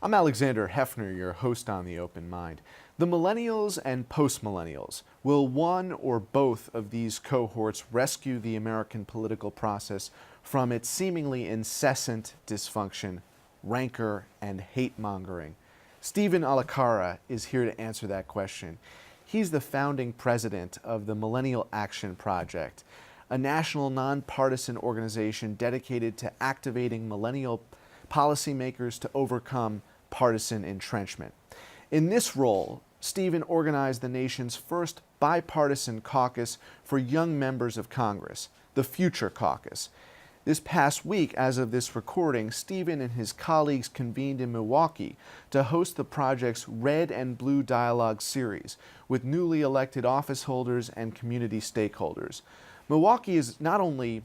I'm Alexander Hefner, your host on The Open Mind. The millennials and postmillennials. Will one or both of these cohorts rescue the American political process from its seemingly incessant dysfunction, rancor, and hate-mongering? Stephen Alacara is here to answer that question. He's the founding president of the Millennial Action Project, a national nonpartisan organization dedicated to activating millennial policymakers to overcome partisan entrenchment. In this role, Stephen organized the nation's first bipartisan caucus for young members of Congress, the Future Caucus. This past week, as of this recording, Stephen and his colleagues convened in Milwaukee to host the project's Red and Blue Dialogue series with newly elected office holders and community stakeholders. Milwaukee is not only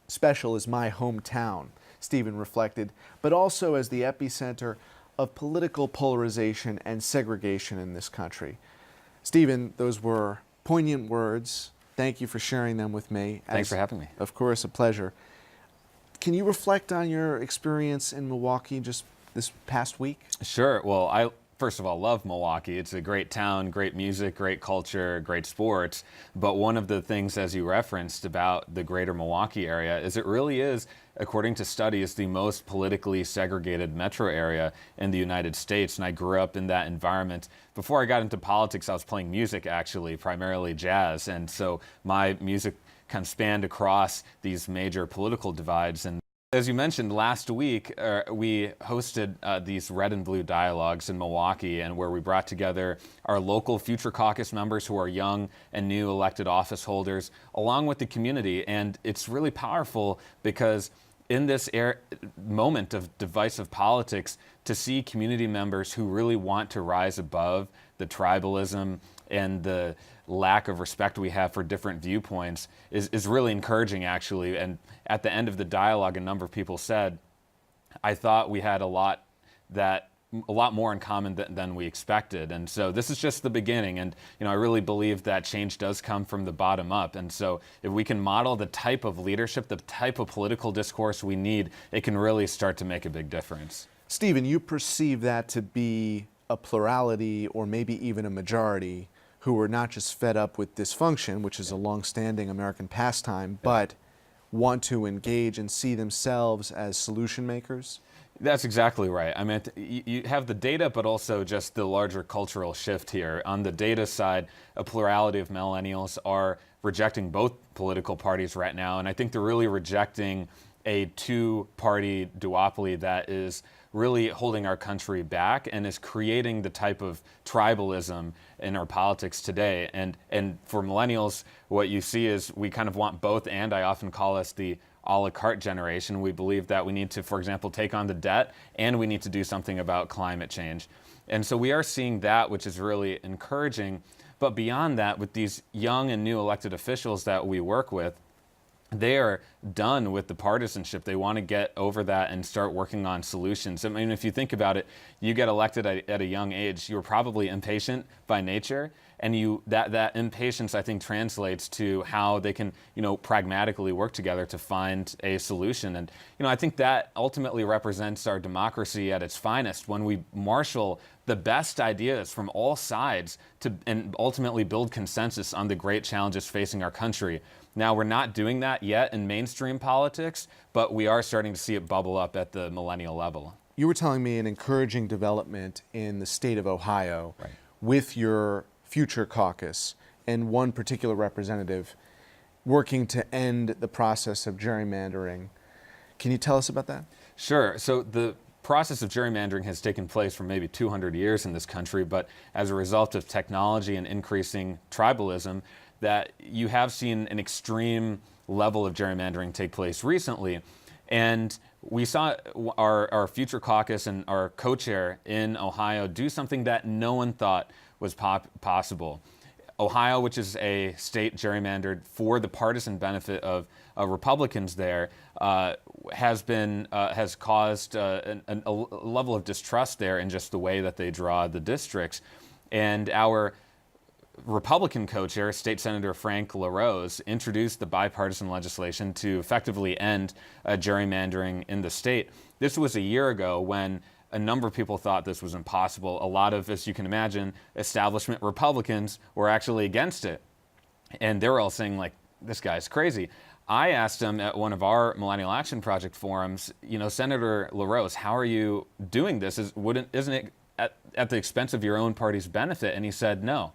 special as my hometown, Stephen reflected, but also as the epicenter of political polarization and segregation in this country. Stephen, those were poignant words. Thank you for sharing them with me. Thanks for having me. Of course, a pleasure. Can you reflect on your experience in Milwaukee just this past week? Sure. Well, I first of all love Milwaukee. It's a great town, great music, great culture, great sports. But one of the things, as you referenced, about the greater Milwaukee area is it really is, according to studies, the most politically segregated metro area in the United States. And I grew up in that environment. Before I got into politics, I was playing music, actually, primarily jazz. And so my music kind of spanned across these major political divides. And as you mentioned, last week we hosted these Red and Blue Dialogues in Milwaukee, and where we brought together our local Future Caucus members who are young and new elected office holders, along with the community. And it's really powerful because in this moment of divisive politics, to see community members who really want to rise above the tribalism and the lack of respect we have for different viewpoints is really encouraging, actually. And at the end of the dialogue, a number of people said, I thought we had a lot more in common than we expected. And so this is just the beginning. And I really believe that change does come from the bottom up. And so if we can model the type of leadership, the type of political discourse we need, it can really start to make a big difference. Stephen, you perceive that to be a plurality or maybe even a majority who are not just fed up with dysfunction, which is a long-standing American pastime, but want to engage and see themselves as solution makers? That's exactly right. I mean, you have the data, but also just the larger cultural shift here. On the data side, a plurality of millennials are rejecting both political parties right now, and I think they're really rejecting a two-party duopoly that is really holding our country back and is creating the type of tribalism in our politics today. And for millennials, what you see is we kind of want both, and I often call us the a la carte generation. We believe that we need to, for example, take on the debt, and we need to do something about climate change. And so we are seeing that, which is really encouraging. But beyond that, with these young and new elected officials that we work with, they are done with the partisanship. They want to get over that and start working on solutions. I mean, if you think about it, you get elected at a young age, you're probably impatient by nature, and that impatience, I think, translates to how they can, pragmatically work together to find a solution. And, I think that ultimately represents our democracy at its finest, when we marshal the best ideas from all sides and ultimately build consensus on the great challenges facing our country. Now, we're not doing that yet in mainstream politics, but we are starting to see it bubble up at the millennial level. You were telling me an encouraging development in the state of Ohio, right, with your Future Caucus and one particular representative working to end the process of gerrymandering. Can you tell us about that? Sure. So the process of gerrymandering has taken place for maybe 200 years in this country, but as a result of technology and increasing tribalism, that you have seen an extreme level of gerrymandering take place recently. And we saw our Future Caucus and our co-chair in Ohio do something that no one thought was possible. Ohio, which is a state gerrymandered for the partisan benefit of Republicans there, has caused a level of distrust there in just the way that they draw the districts. And our Republican co-chair, State Senator Frank LaRose, introduced the bipartisan legislation to effectively end gerrymandering in the state. This was a year ago when a number of people thought this was impossible. A lot of, as you can imagine, establishment Republicans were actually against it. And they were all saying, like, this guy's crazy. I asked him at one of our Millennial Action Project forums, you know, Senator LaRose, how are you doing this? Isn't it at the expense of your own party's benefit? And he said, no.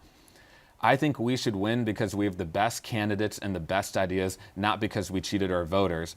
I think we should win because we have the best candidates and the best ideas, not because we cheated our voters.